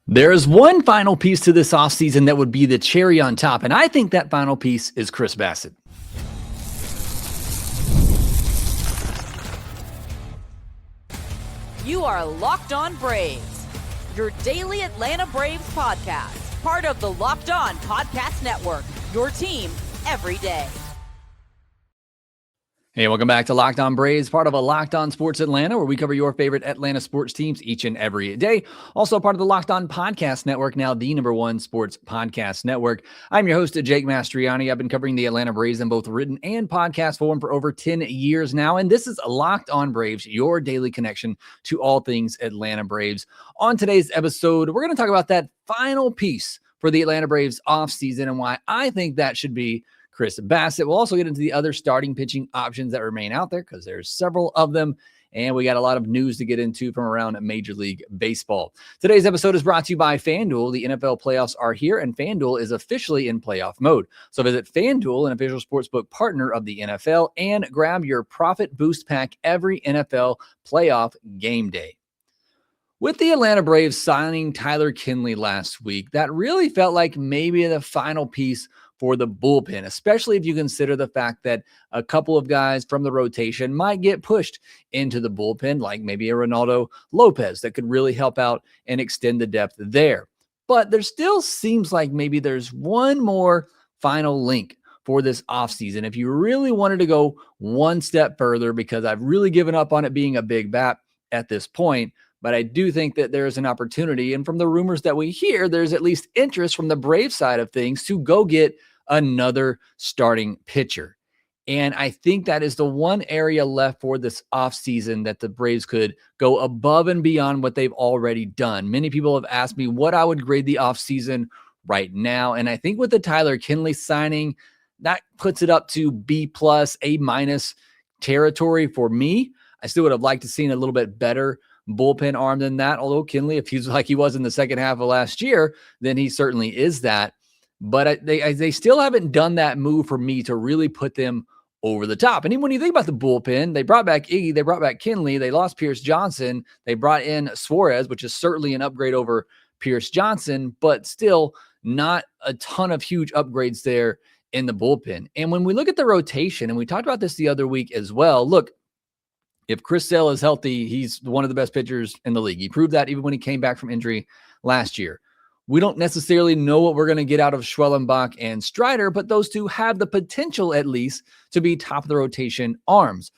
There is one final piece to this offseason that would be the cherry on top, and I think that final piece is Chris Bassitt. You are Locked On Braves, your daily Atlanta Braves podcast, part of the Locked On Podcast Network, your team every day. Hey, welcome back to Locked On Braves, part of a Locked On Sports Atlanta, where we cover your favorite Atlanta sports teams each and every day. Also part of the Locked On Podcast Network, now the #1 sports podcast network. I'm your host, Jake Mastroianni. I've been covering the Atlanta Braves in both written and podcast form for over 10 years now, and this is Locked On Braves, your daily connection to all things Atlanta Braves. On today's episode, we're going to talk about that final piece for the Atlanta Braves offseason and why I think that should be Chris Bassitt. We'll also get into the other starting pitching options that remain out there because there's several of them, and we got a lot of news to get into from around Major League Baseball. Today's episode is brought to you by FanDuel. The NFL playoffs are here, and FanDuel is officially in playoff mode. So visit FanDuel, an official sportsbook partner of the NFL, and grab your Profit Boost Pack every NFL playoff game day. With the Atlanta Braves signing Tyler Kinley last week, that really felt like maybe the final piece for the bullpen, especially if you consider the fact that a couple of guys from the rotation might get pushed into the bullpen, like maybe a Ronaldo Lopez that could really help out and extend the depth there. But there still seems like maybe there's one more final link for this offseason. If you really wanted to go one step further, because I've really given up on it being a big bat at this point, but I do think that there's an opportunity. And from the rumors that we hear, there's at least interest from the Brave side of things to go get another starting pitcher. And I think that is the one area left for this offseason that the Braves could go above and beyond what they've already done. Many people have asked me what I would grade the offseason right now. And I think with the Tyler Kinley signing, that puts it up to B+, A- territory for me. I still would have liked to seen a little bit better bullpen arm than that. Although Kinley, if he's like he was in the second half of last year, then he certainly is that. But they still haven't done that move for me to really put them over the top. And even when you think about the bullpen, they brought back Iggy, they brought back Kinley, they lost Pierce Johnson, they brought in Suárez, which is certainly an upgrade over Pierce Johnson, but still not a ton of huge upgrades there in the bullpen. And when we look at the rotation, and we talked about this the other week as well, look, if Chris Sale is healthy, he's one of the best pitchers in the league. He proved that even when he came back from injury last year. We don't necessarily know what we're going to get out of Schwellenbach and Strider, but those two have the potential at least to be top of the rotation arms.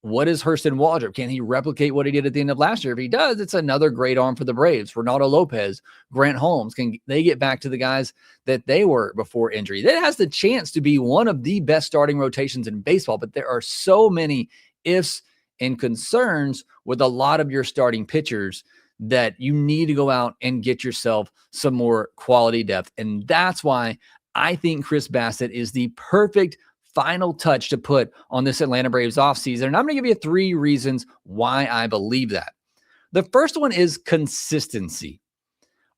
What is Hurston Waldrop? Can he replicate what he did at the end of last year? If he does, it's another great arm for the Braves. Ronaldo Lopez, Grant Holmes, can they get back to the guys that they were before injury? That has the chance to be one of the best starting rotations in baseball, but there are so many ifs and concerns with a lot of your starting pitchers that you need to go out and get yourself some more quality depth. And that's why I think Chris Bassitt is the perfect final touch to put on this Atlanta Braves offseason. And I'm going to give you 3 reasons why I believe that. The first one is consistency.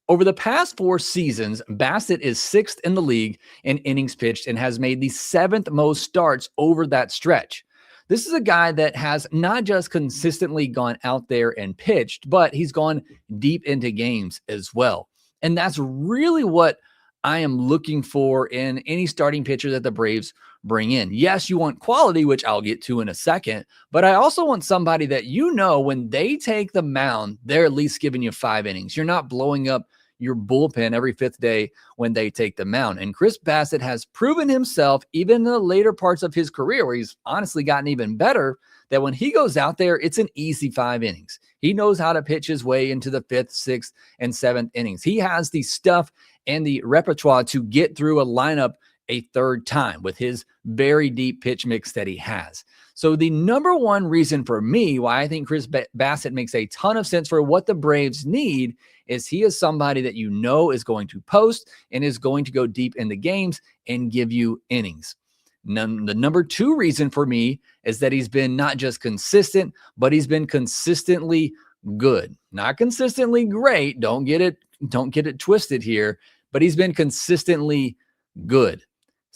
Over the past 4 seasons, Bassitt is 6th in the league in innings pitched and has made the 7th most starts over that stretch. This is a guy that has not just consistently gone out there and pitched, but he's gone deep into games as well. And that's really what I am looking for in any starting pitcher that the Braves bring in. Yes, you want quality, which I'll get to in a second, but I also want somebody that when they take the mound, they're at least giving you 5 innings. You're not blowing up your bullpen every 5th day when they take the mound. And Chris Bassitt has proven himself, even in the later parts of his career, where he's honestly gotten even better, that when he goes out there, it's an easy 5 innings. He knows how to pitch his way into the 5th, 6th, and 7th innings. He has the stuff and the repertoire to get through a lineup a 3rd time with his very deep pitch mix that he has. So the number one reason for me why I think Chris Bassitt makes a ton of sense for what the Braves need is he is somebody that is going to post and is going to go deep in the games and give you innings. The number 2 reason for me is that he's been not just consistent, but he's been consistently good. Not consistently great. Don't get it twisted here, but he's been consistently good.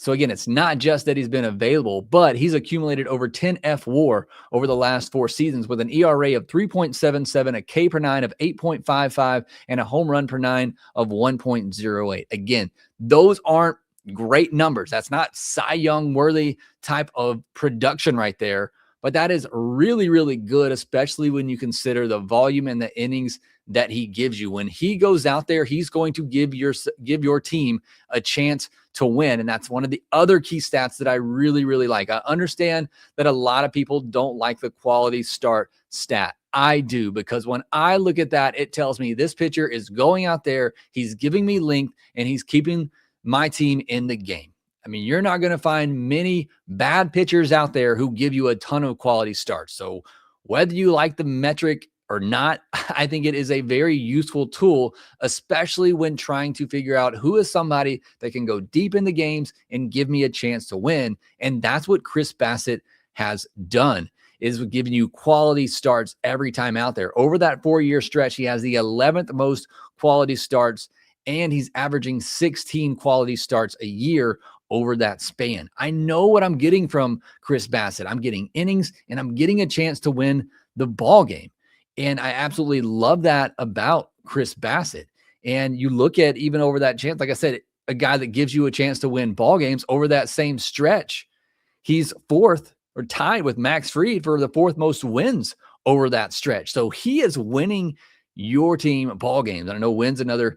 So again, it's not just that he's been available, but he's accumulated over 10 F-WAR over the last 4 seasons with an ERA of 3.77, a K per 9 of 8.55, and a home run per 9 of 1.08. Again, those aren't great numbers. That's not Cy Young worthy type of production right there, but that is really, really good, especially when you consider the volume and the innings that he gives you. When he goes out there, he's going to give your team a chance to win. And that's one of the other key stats that I really, really like. I understand that a lot of people don't like the quality start stat. I do, because when I look at that, it tells me this pitcher is going out there, he's giving me length, and he's keeping my team in the game. I mean, you're not going to find many bad pitchers out there who give you a ton of quality starts. So whether you like the metric or not, I think it is a very useful tool, especially when trying to figure out who is somebody that can go deep in the games and give me a chance to win. And that's what Chris Bassitt has done, is giving you quality starts every time out there. Over that 4-year stretch, he has the 11th most quality starts, and he's averaging 16 quality starts a year over that span. I know what I'm getting from Chris Bassitt. I'm getting innings, and I'm getting a chance to win the ball game. And I absolutely love that about Chris Bassitt. And you look at even over that chance, like I said, a guy that gives you a chance to win ball games over that same stretch. He's 4th or tied with Max Fried for the 4th most wins over that stretch. So he is winning your team ball games. I know wins another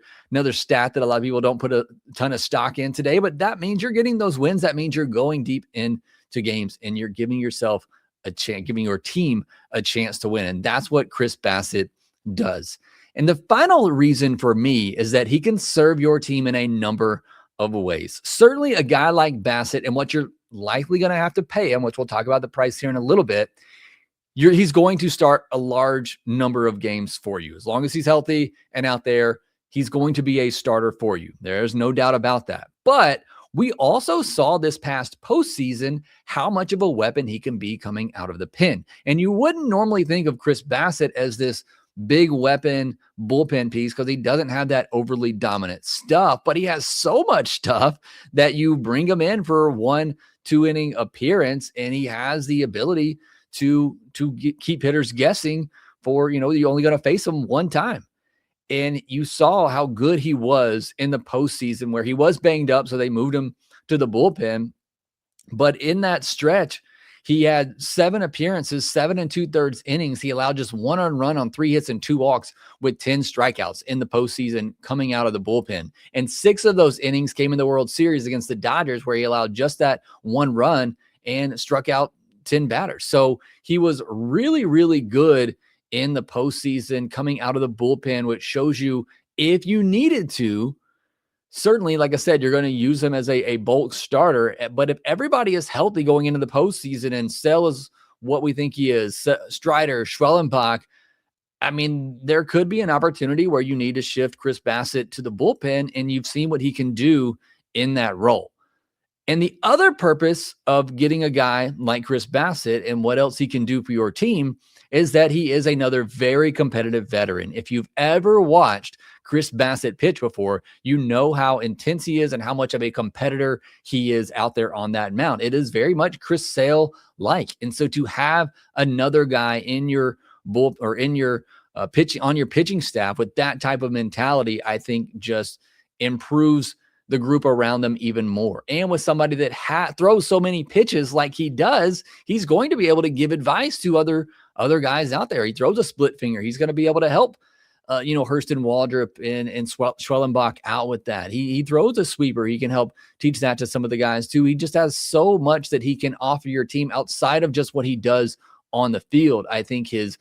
stat that a lot of people don't put a ton of stock in today, but that means you're getting those wins. That means you're going deep into games, and you're giving yourself a chance, giving your team a chance to win. And that's what Chris Bassitt does. And the final reason for me is that he can serve your team in a number of ways. Certainly a guy like Bassitt, and what you're likely going to have to pay him, which we'll talk about the price here in a little bit, he's going to start a large number of games for you. As long as he's healthy and out there, he's going to be a starter for you. There's no doubt about that. But we also saw this past postseason how much of a weapon he can be coming out of the pen. And you wouldn't normally think of Chris Bassitt as this big weapon bullpen piece because he doesn't have that overly dominant stuff, but he has so much stuff that you bring him in for 1-2 inning appearance, and he has the ability to keep hitters guessing for, you're only going to face him one time. And you saw how good he was in the postseason, where he was banged up, so they moved him to the bullpen. But in that stretch, he had 7 appearances, 7 2/3 innings. He allowed just 1 earned run on 3 hits and 2 walks with 10 strikeouts in the postseason coming out of the bullpen. And 6 of those innings came in the World Series against the Dodgers, where he allowed just that 1 run and struck out 10 batters. So he was really, really good in the postseason coming out of the bullpen, which shows you if you needed to, certainly, like I said, you're going to use him as a bulk starter. But if everybody is healthy going into the postseason and Sale is what we think he is, Strider, Schwellenbach, I mean, there could be an opportunity where you need to shift Chris Bassitt to the bullpen, and you've seen what he can do in that role. And the other purpose of getting a guy like Chris Bassitt and what else he can do for your team is that he is another very competitive veteran. If you've ever watched Chris Bassitt pitch before, you know how intense he is and how much of a competitor he is out there on that mound. It is very much Chris Sale-like. And so to have another guy in your bull or in your pitching on your pitching staff with that type of mentality, I think just improves the group around them even more. And with somebody that throws so many pitches like he does, he's going to be able to give advice to other guys out there. He throws a split finger. He's going to be able to help, Hurston Waldrop and Schwellenbach out with that. He throws a sweeper. He can help teach that to some of the guys too. He just has so much that he can offer your team outside of just what he does on the field. I think his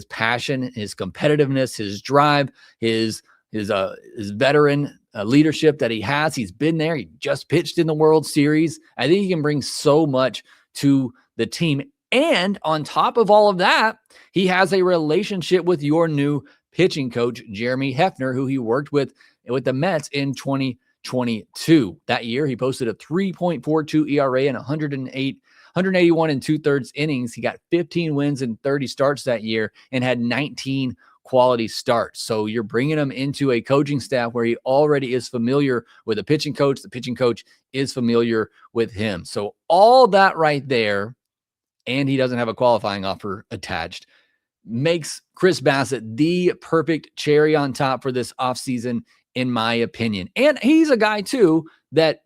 passion, his competitiveness, his drive, his veteran leadership that he has. He's been there. He just pitched in the World Series. I think he can bring so much to the team. And on top of all of that, he has a relationship with your new pitching coach, Jeremy Hefner, who he worked with the Mets in 2022. That year, he posted a 3.42 ERA and 181 2/3 innings. He got 15 wins and 30 starts that year and had 19 quality starts. So you're bringing him into a coaching staff where he already is familiar with a pitching coach. The pitching coach is familiar with him. So all that right there, and he doesn't have a qualifying offer attached, makes Chris Bassitt the perfect cherry on top for this offseason, in my opinion. And he's a guy, too, that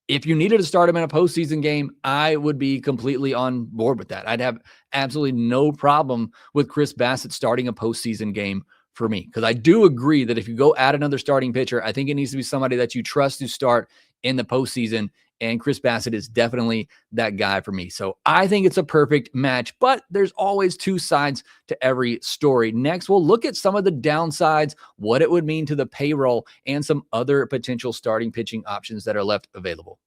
if you needed to start him in a postseason game, I would be completely on board with that. I'd have absolutely no problem with Chris Bassitt starting a postseason game for me, because I do agree that if you go add another starting pitcher, I think it needs to be somebody that you trust to start in the postseason, and Chris Bassitt is definitely that guy for me. So I think it's a perfect match, but there's always two sides to every story. Next, we'll look at some of the downsides, what it would mean to the payroll, and some other potential starting pitching options that are left available.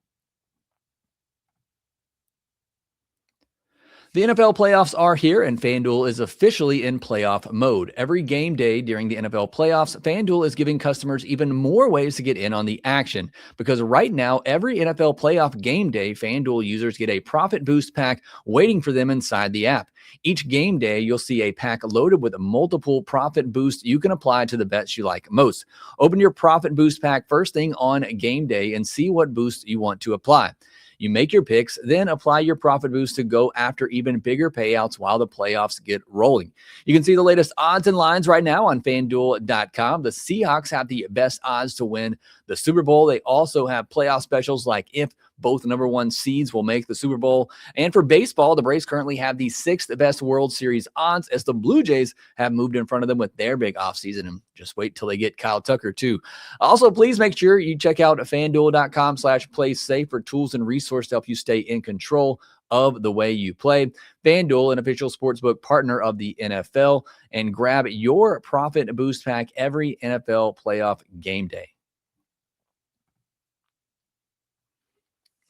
The NFL playoffs are here, and FanDuel is officially in playoff mode. Every game day during the NFL playoffs, FanDuel is giving customers even more ways to get in on the action. Because right now, every NFL playoff game day, FanDuel users get a profit boost pack waiting for them inside the app. Each game day, you'll see a pack loaded with multiple profit boosts you can apply to the bets you like most. Open your profit boost pack first thing on game day and see what boosts you want to apply. You make your picks, then apply your profit boost to go after even bigger payouts while the playoffs get rolling. You can see the latest odds and lines right now on FanDuel.com. The Seahawks have the best odds to win the Super Bowl. They also have playoff specials like if both number one seeds will make the Super Bowl. And for baseball, the Braves currently have the sixth best World Series odds, as the Blue Jays have moved in front of them with their big offseason. And just wait till they get Kyle Tucker too. Also, please make sure you check out FanDuel.com/play-safe for tools and resources to help you stay in control of the way you play. FanDuel, an official sportsbook partner of the NFL, and grab your profit boost pack every NFL playoff game day.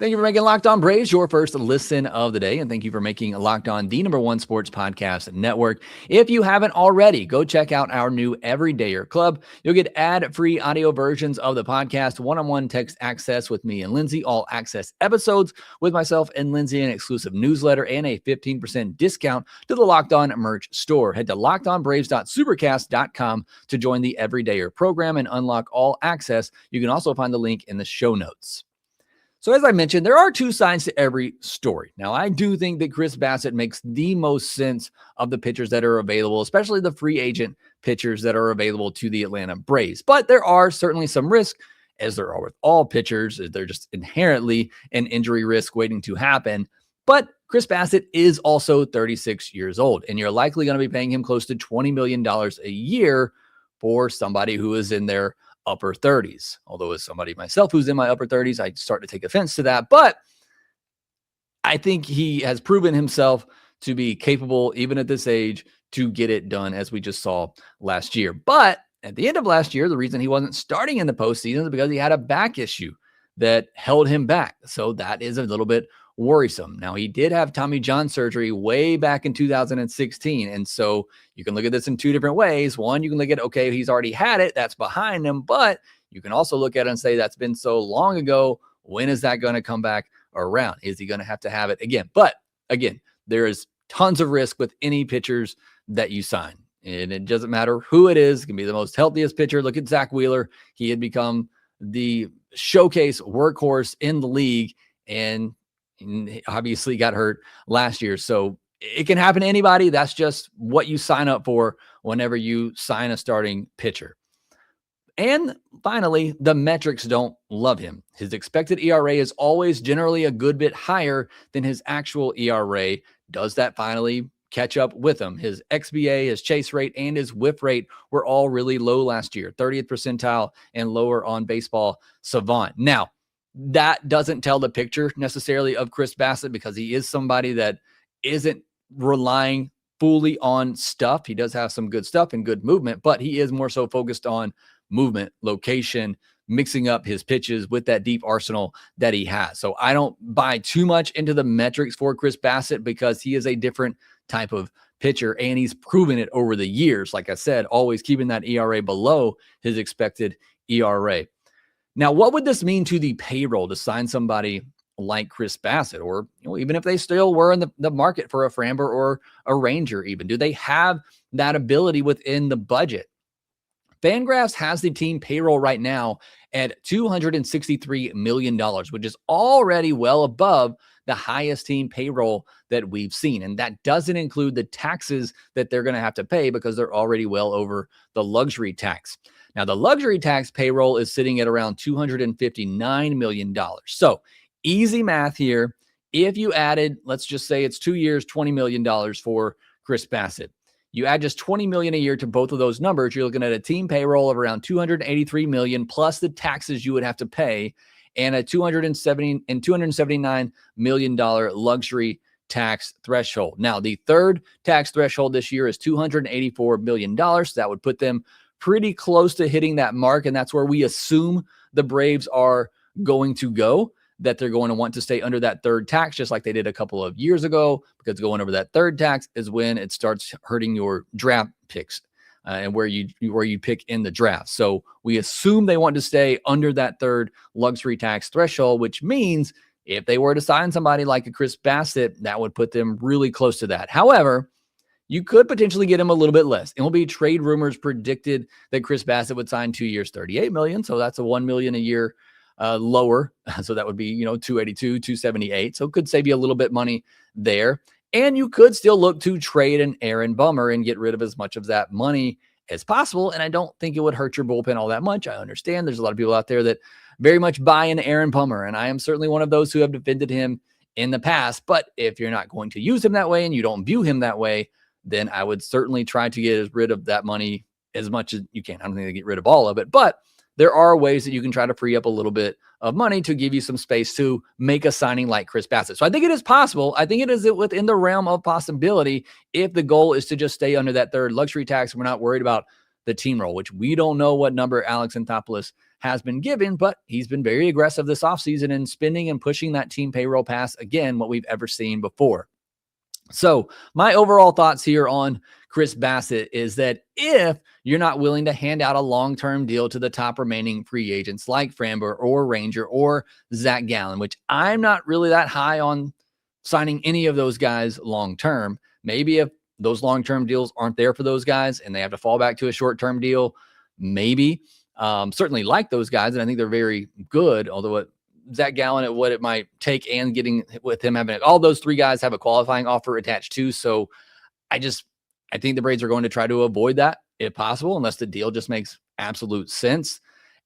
Thank you for making Locked On Braves your first listen of the day, and thank you for making Locked On the number one sports podcast network. If you haven't already, go check out our new Everydayer Club. You'll get ad-free audio versions of the podcast, one-on-one text access with me and Lindsay, all access episodes with myself and Lindsay, an exclusive newsletter, and a 15% discount to the Locked On merch store. Head to lockedonbraves.supercast.com to join the Everydayer program and unlock all access. You can also find the link in the show notes. So as I mentioned, there are two sides to every story. Now, I do think that Chris Bassitt makes the most sense of the pitchers that are available, especially the free agent pitchers that are available to the Atlanta Braves. But there are certainly some risks, as there are with all pitchers. They're just inherently an injury risk waiting to happen. But Chris Bassitt is also 36 years old, and you're likely going to be paying him close to $20 million a year for somebody who is in their upper 30s. Although as somebody myself who's in my upper 30s, I start to take offense to that. But I think he has proven himself to be capable, even at this age, to get it done, as we just saw last year. But at the end of last year, the reason he wasn't starting in the postseason is because he had a back issue that held him back. So that is a little bit worrisome. Now, he did have Tommy John surgery way back in 2016. And so you can look at this in two different ways. One, you can look at, okay, he's already had it. That's behind him. But you can also look at it and say, that's been so long ago. When is that going to come back around? Is he going to have it again? But again, there is tons of risk with any pitchers that you sign. And it doesn't matter who it is. It can be the most healthiest pitcher. Look at Zach Wheeler. He had become the showcase workhorse in the league, and obviously got hurt last year. So it can happen to anybody. That's just what you sign up for whenever you sign a starting pitcher. And finally, the metrics don't love him. His expected ERA is always generally a good bit higher than his actual ERA. Does that finally catch up with him? His XBA, his chase rate, and his whiff rate were all really low last year, 30th percentile and lower on Baseball Savant. Now, that doesn't tell the picture necessarily of Chris Bassitt, because he is somebody that isn't relying fully on stuff. He does have some good stuff and good movement, but he is more so focused on movement, location, mixing up his pitches with that deep arsenal that he has. So I don't buy too much into the metrics for Chris Bassitt, because he is a different type of pitcher, and he's proven it over the years. Like I said, always keeping that ERA below his expected ERA. Now, what would this mean to the payroll to sign somebody like Chris Bassitt, or even if they still were in the market for a Framber or a Ranger even? Do they have that ability within the budget? Fangraphs has the team payroll right now at $263 million, which is already well above the highest team payroll that we've seen. And that doesn't include the taxes that they're going to have to pay because they're already well over the luxury tax. Now, the luxury tax payroll is sitting at around $259 million. So easy math here. If you added, let's just say it's 2 years, $20 million for Chris Bassitt. You add just $20 million a year to both of those numbers, you're looking at a team payroll of around $283 million plus the taxes you would have to pay, and a $279 million luxury tax threshold. Now, the third tax threshold this year is $284 million. So that would put them pretty close to hitting that mark, and that's where we assume the Braves are going to go, that they're going to want to stay under that third tax, just like they did a couple of years ago, because going over that third tax is when it starts hurting your draft picks and where you pick in the draft. So we assume they want to stay under that third luxury tax threshold, which means if they were to sign somebody like a Chris Bassitt, that would put them really close to that. However, you could potentially get him a little bit less. It will be trade rumors predicted that Chris Bassitt would sign 2 years, $38 million. So that's a $1 million a year lower. So that would be, 282, 278. So it could save you a little bit money there. And you could still look to trade an Aaron Bummer and get rid of as much of that money as possible. And I don't think it would hurt your bullpen all that much. I understand there's a lot of people out there that very much buy into Aaron Bummer, and I am certainly one of those who have defended him in the past. But if you're not going to use him that way and you don't view him that way, then I would certainly try to get rid of that money as much as you can. I don't think they get rid of all of it, but there are ways that you can try to free up a little bit of money to give you some space to make a signing like Chris Bassitt. So I think it is possible. I think it is within the realm of possibility if the goal is to just stay under that third luxury tax. We're not worried about the team roll, which we don't know what number Alex Anthopoulos has been given, but he's been very aggressive this offseason in spending and pushing that team payroll past, again, what we've ever seen before. So my overall thoughts here on Chris Bassitt is that if you're not willing to hand out a long-term deal to the top remaining free agents like Framber or Ranger or Zach Gallen, which I'm not really that high on signing any of those guys long-term. Maybe if those long-term deals aren't there for those guys and they have to fall back to a short-term deal, maybe. Certainly like those guys, and I think they're very good, although Zach Gallen at what it might take and getting with him having all those three guys have a qualifying offer attached to. So I think the Braves are going to try to avoid that if possible, unless the deal just makes absolute sense.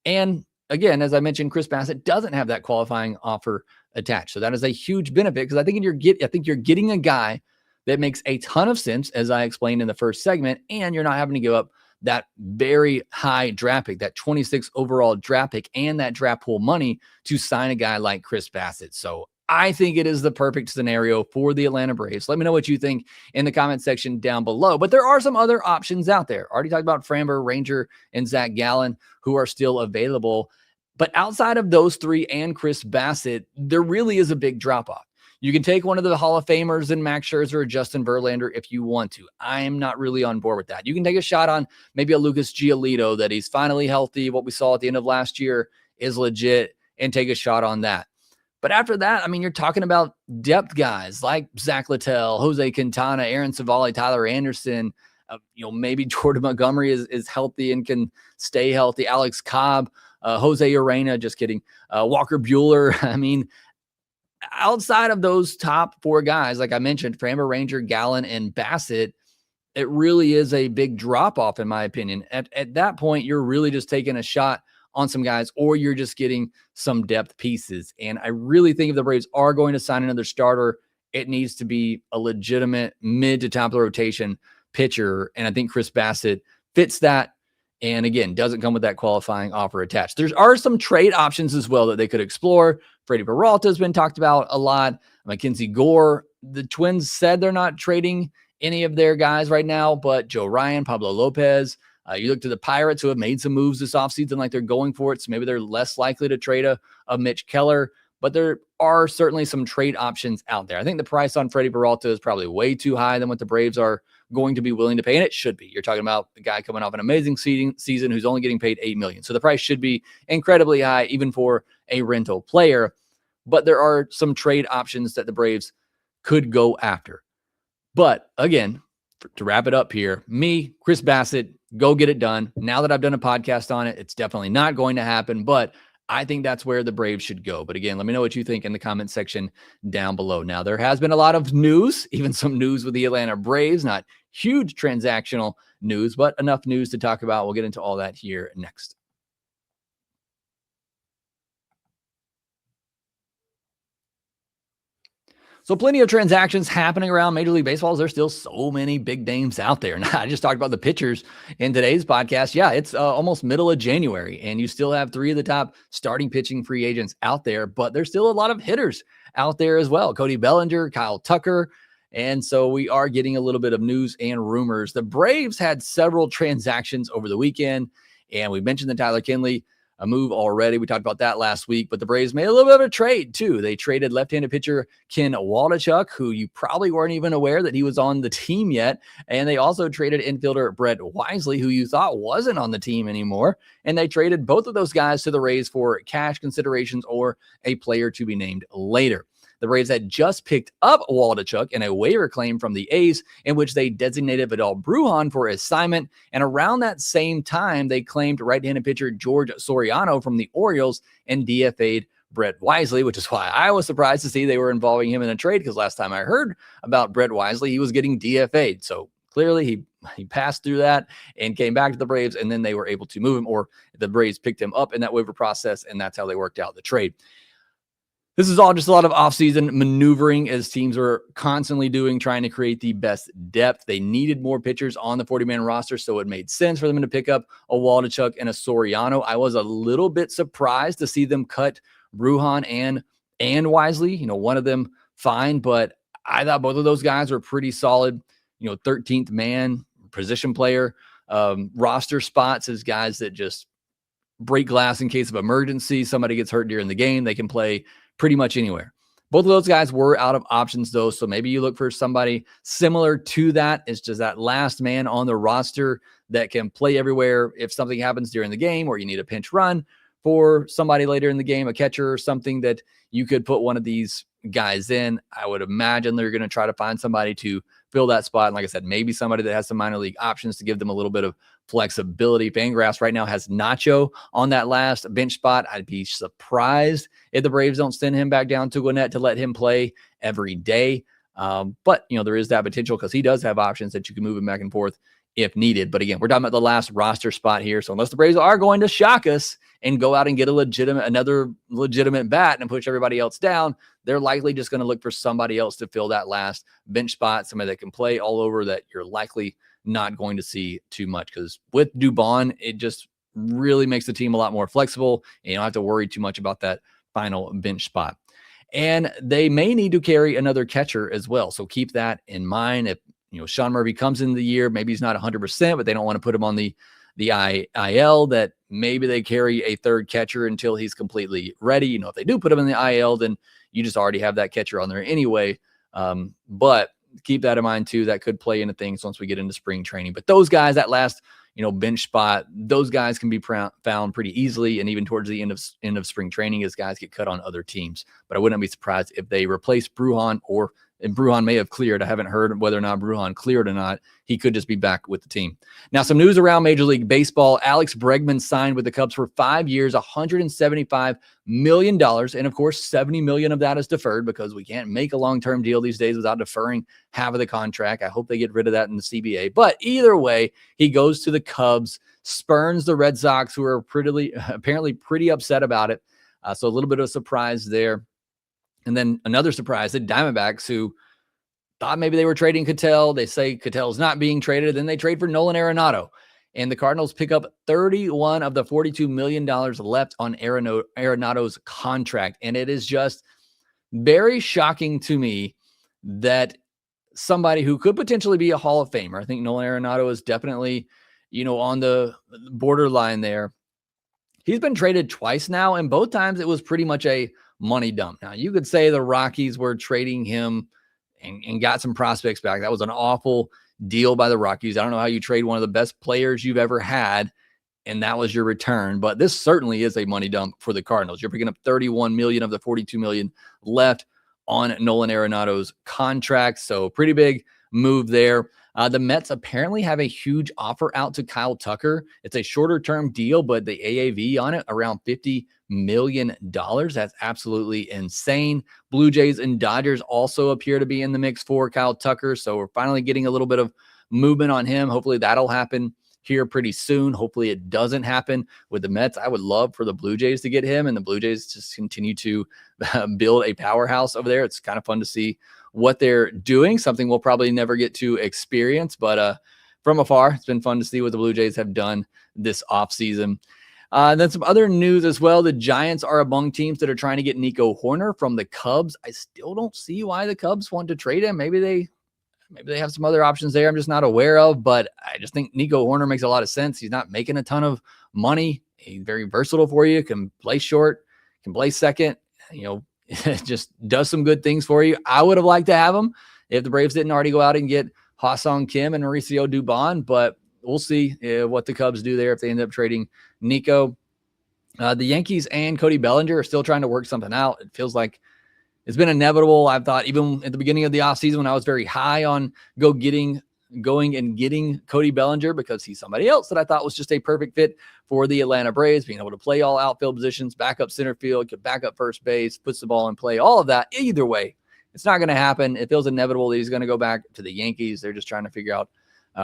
And again, as I mentioned, Chris Bassitt doesn't have that qualifying offer attached. So that is a huge benefit because I think you're getting a guy that makes a ton of sense, as I explained in the first segment, and you're not having to give up that very high draft pick, that 26 overall draft pick, and that draft pool money to sign a guy like Chris Bassitt. So I think it is the perfect scenario for the Atlanta Braves. Let me know what you think in the comment section down below. But there are some other options out there. Already talked about Framber, Ranger, and Zach Gallen, who are still available. But outside of those three and Chris Bassitt, there really is a big drop-off. You can take one of the Hall of Famers in Max Scherzer or Justin Verlander if you want to. I am not really on board with that. You can take a shot on maybe a Lucas Giolito that he's finally healthy. What we saw at the end of last year is legit, and take a shot on that. But after that, I mean, you're talking about depth guys like Zach Littell, Jose Quintana, Aaron Savali, Tyler Anderson. Maybe Jordan Montgomery is healthy and can stay healthy. Alex Cobb, Jose Urena, just kidding. Walker Buehler. I mean, outside of those top four guys, like I mentioned, Framber, Ranger, Gallen, and Bassitt, it really is a big drop-off, in my opinion. At that point, you're really just taking a shot on some guys, or you're just getting some depth pieces. And I really think if the Braves are going to sign another starter, it needs to be a legitimate mid to top of the rotation pitcher. And I think Chris Bassitt fits that. And again, doesn't come with that qualifying offer attached. There are some trade options as well that they could explore. Freddy Peralta has been talked about a lot. Mackenzie Gore, the Twins said they're not trading any of their guys right now, but Joe Ryan, Pablo Lopez. You look to the Pirates, who have made some moves this offseason like they're going for it, so maybe they're less likely to trade a Mitch Keller, but there are certainly some trade options out there. I think the price on Freddy Peralta is probably way too high than what the Braves are going to be willing to pay, and it should be. You're talking about a guy coming off an amazing season who's only getting paid $8 million. So the price should be incredibly high, even for a rental player. but there are some trade options that the Braves could go after. But again, to wrap it up here, me, Chris Bassitt, go get it done. Now that I've done a podcast on it, it's definitely not going to happen, but I think that's where the Braves should go. But again, let me know what you think in the comment section down below. Now, there has been a lot of news, even some news with the Atlanta Braves, not huge transactional news, but enough news to talk about. We'll get into all that here next. So plenty of transactions happening around Major League Baseball. There's still so many big names out there. Now, I just talked about the pitchers in today's podcast. Yeah, it's almost middle of January, and you still have 3 of the top starting pitching free agents out there, but there's still a lot of hitters out there as well. Cody Bellinger, Kyle Tucker. And so we are getting a little bit of news and rumors. The Braves had several transactions over the weekend, and we mentioned the Tyler Kinley a move already. We talked about that last week, but the Braves made a little bit of a trade too. They traded left-handed pitcher Ken Waldichuk, who you probably weren't even aware that he was on the team yet. And they also traded infielder Brett Wisely, who you thought wasn't on the team anymore. And they traded both of those guys to the Rays for cash considerations or a player to be named later. The Braves had just picked up Waldichuk in a waiver claim from the A's, in which they designated Vidal Brujan for assignment. And around that same time, they claimed right-handed pitcher George Soriano from the Orioles and DFA'd Brett Wisely, which is why I was surprised to see they were involving him in a trade, because last time I heard about Brett Wisely, he was getting DFA'd. So clearly he passed through that and came back to the Braves, and then they were able to move him, or the Braves picked him up in that waiver process, and that's how they worked out the trade. This is all just a lot of offseason maneuvering, as teams are constantly doing, trying to create the best depth. They needed more pitchers on the 40-man roster, so it made sense for them to pick up a Waldichuk and a Soriano. I was a little bit surprised to see them cut Brujan and Wisely. One of them fine, but I thought both of those guys were pretty solid, 13th man position player, roster spots as guys that just break glass in case of emergency. Somebody gets hurt during the game, they can play pretty much anywhere. Both of those guys were out of options though, so maybe you look for somebody similar to that. It's just that last man on the roster that can play everywhere if something happens during the game, or you need a pinch run for somebody later in the game, a catcher or something, that you could put one of these guys in. I would imagine they're going to try to find somebody to fill that spot. And like I said, maybe somebody that has some minor league options to give them a little bit of flexibility. Fangraphs right now has Nacho on that last bench spot. I'd be surprised if the Braves don't send him back down to Gwinnett to let him play every day. But there is that potential, because he does have options that you can move him back and forth if needed. But again, we're talking about the last roster spot here. So unless the Braves are going to shock us and go out and get another legitimate bat and push everybody else down, they're likely just going to look for somebody else to fill that last bench spot, somebody that can play all over, that you're likely not going to see too much. Because with Dubon, it just really makes the team a lot more flexible, and you don't have to worry too much about that final bench spot. And they may need to carry another catcher as well. So keep that in mind. If Sean Murphy comes in the year, maybe he's not 100%, but they don't want to put him on the IL, that maybe they carry a third catcher until he's completely ready. If they do put him in the IL, then you just already have that catcher on there anyway. But keep that in mind too. That could play into things once we get into spring training. But those guys, that last bench spot, those guys can be found pretty easily, and even towards the end of spring training, as guys get cut on other teams. But I wouldn't be surprised if they replace Brujan, and Brujan may have cleared. I haven't heard whether or not Brujan cleared or not. He could just be back with the team. Now, some news around Major League Baseball. Alex Bregman signed with the Cubs for 5 years, $175 million. And of course, $70 million of that is deferred, because we can't make a long-term deal these days without deferring half of the contract. I hope they get rid of that in the CBA. But either way, he goes to the Cubs, spurns the Red Sox, who are apparently pretty upset about it. So a little bit of a surprise there. And then another surprise, the Diamondbacks, who thought maybe they were trading Ketel. They say Ketel's not being traded. Then they trade for Nolan Arenado. And the Cardinals pick up $31 of the $42 million left on Arenado's contract. And it is just very shocking to me that somebody who could potentially be a Hall of Famer, I think Nolan Arenado is definitely, on the borderline there. He's been traded twice now, and both times it was pretty much a money dump. Now, you could say the Rockies were trading him and got some prospects back. That was an awful deal by the Rockies. I don't know how you trade one of the best players you've ever had and that was your return. But this certainly is a money dump for the Cardinals. You're picking up $31 million of the $42 million left on Nolan Arenado's contract. So pretty big move there. The Mets apparently have a huge offer out to Kyle Tucker. It's a shorter term deal, but the AAV on it around $50 million. That's absolutely insane. Blue Jays and Dodgers also appear to be in the mix for Kyle Tucker. So we're finally getting a little bit of movement on him. Hopefully that'll happen here pretty soon. Hopefully it doesn't happen with the Mets. I would love for the Blue Jays to get him and the Blue Jays just continue to build a powerhouse over there. It's kind of fun to see what they're doing, something we'll probably never get to experience, but from afar, it's been fun to see what the Blue Jays have done this offseason. Then some other news as well. The Giants are among teams that are trying to get Nico Hoerner from the Cubs. I still don't see why the Cubs want to trade him. Maybe they have some other options there I'm just not aware of, but I just think Nico Hoerner makes a lot of sense. He's not making a ton of money. He's very versatile for you, can play short, can play second, just does some good things for you. I would have liked to have him if the Braves didn't already go out and get Ha-Sung Kim and Mauricio Dubon, but we'll see what the Cubs do there if they end up trading Nico. The Yankees and Cody Bellinger are still trying to work something out. It feels like it's been inevitable. I've thought even at the beginning of the offseason when I was very high on going and getting Cody Bellinger because he's somebody else that I thought was just a perfect fit for the Atlanta Braves, being able to play all outfield positions, back up center field, get back up first base, puts the ball in play, all of that. Either way, it's not going to happen. It feels inevitable that he's going to go back to the Yankees. They're just trying to figure out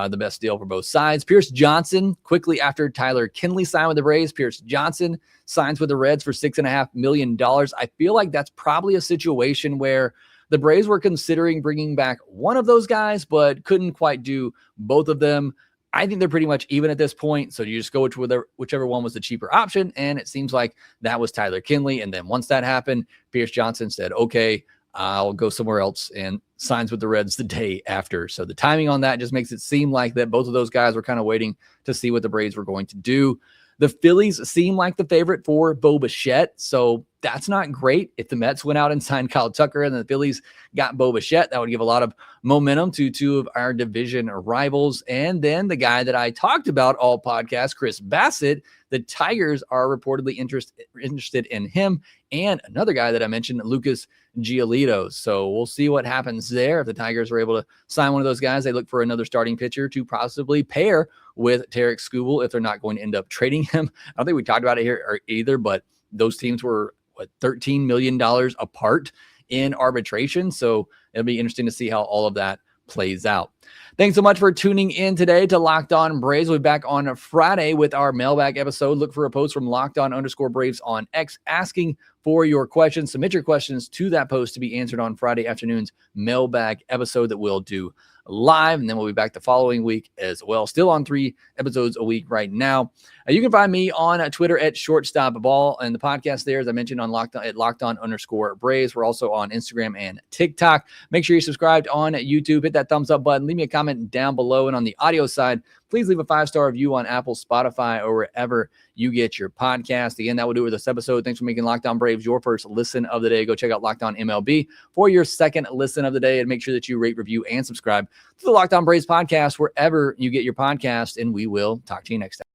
the best deal for both sides. Pierce Johnson, quickly after Tyler Kinley signed with the Braves, Pierce Johnson signs with the Reds for $6.5 million. I feel like that's probably a situation where the Braves were considering bringing back one of those guys, but couldn't quite do both of them. I think they're pretty much even at this point. So you just go with whichever one was the cheaper option. And it seems like that was Tyler Kinley. And then once that happened, Pierce Johnson said, okay, I'll go somewhere else, and signs with the Reds the day after. So the timing on that just makes it seem like that both of those guys were kind of waiting to see what the Braves were going to do. The Phillies seem like the favorite for Bo Bichette, so that's not great. If the Mets went out and signed Kyle Tucker and the Phillies got Bo Bichette, that would give a lot of momentum to two of our division rivals. And then the guy that I talked about all podcast, Chris Bassitt, the Tigers are reportedly interested in him. And another guy that I mentioned, Lucas Giolito. So we'll see what happens there. If the Tigers are able to sign one of those guys, they look for another starting pitcher to possibly pair with Tarek Skubal if they're not going to end up trading him. I don't think we talked about it here either, but those teams were $13 million apart in arbitration. So it'll be interesting to see how all of that plays out. Thanks so much for tuning in today to Locked On Braves. We'll be back on Friday with our mailbag episode. Look for a post from LockedOn_Braves on X asking for your questions. Submit your questions to that post to be answered on Friday afternoon's mailbag episode that we'll do live. And then we'll be back the following week as well. Still on 3 episodes a week right now. You can find me on Twitter at ShortstopBall and the podcast there, as I mentioned, on LockedOn_Braves. We're also on Instagram and TikTok. Make sure you're subscribed on YouTube. Hit that thumbs up button. Leave me a comment down below. And on the audio side, please leave a 5-star review on Apple, Spotify, or wherever you get your podcast. Again, that will do it with this episode. Thanks for making Locked On Braves your first listen of the day. Go check out Locked On MLB for your second listen of the day, and make sure that you rate, review, and subscribe to the Locked On Braves podcast wherever you get your podcast, and we will talk to you next time.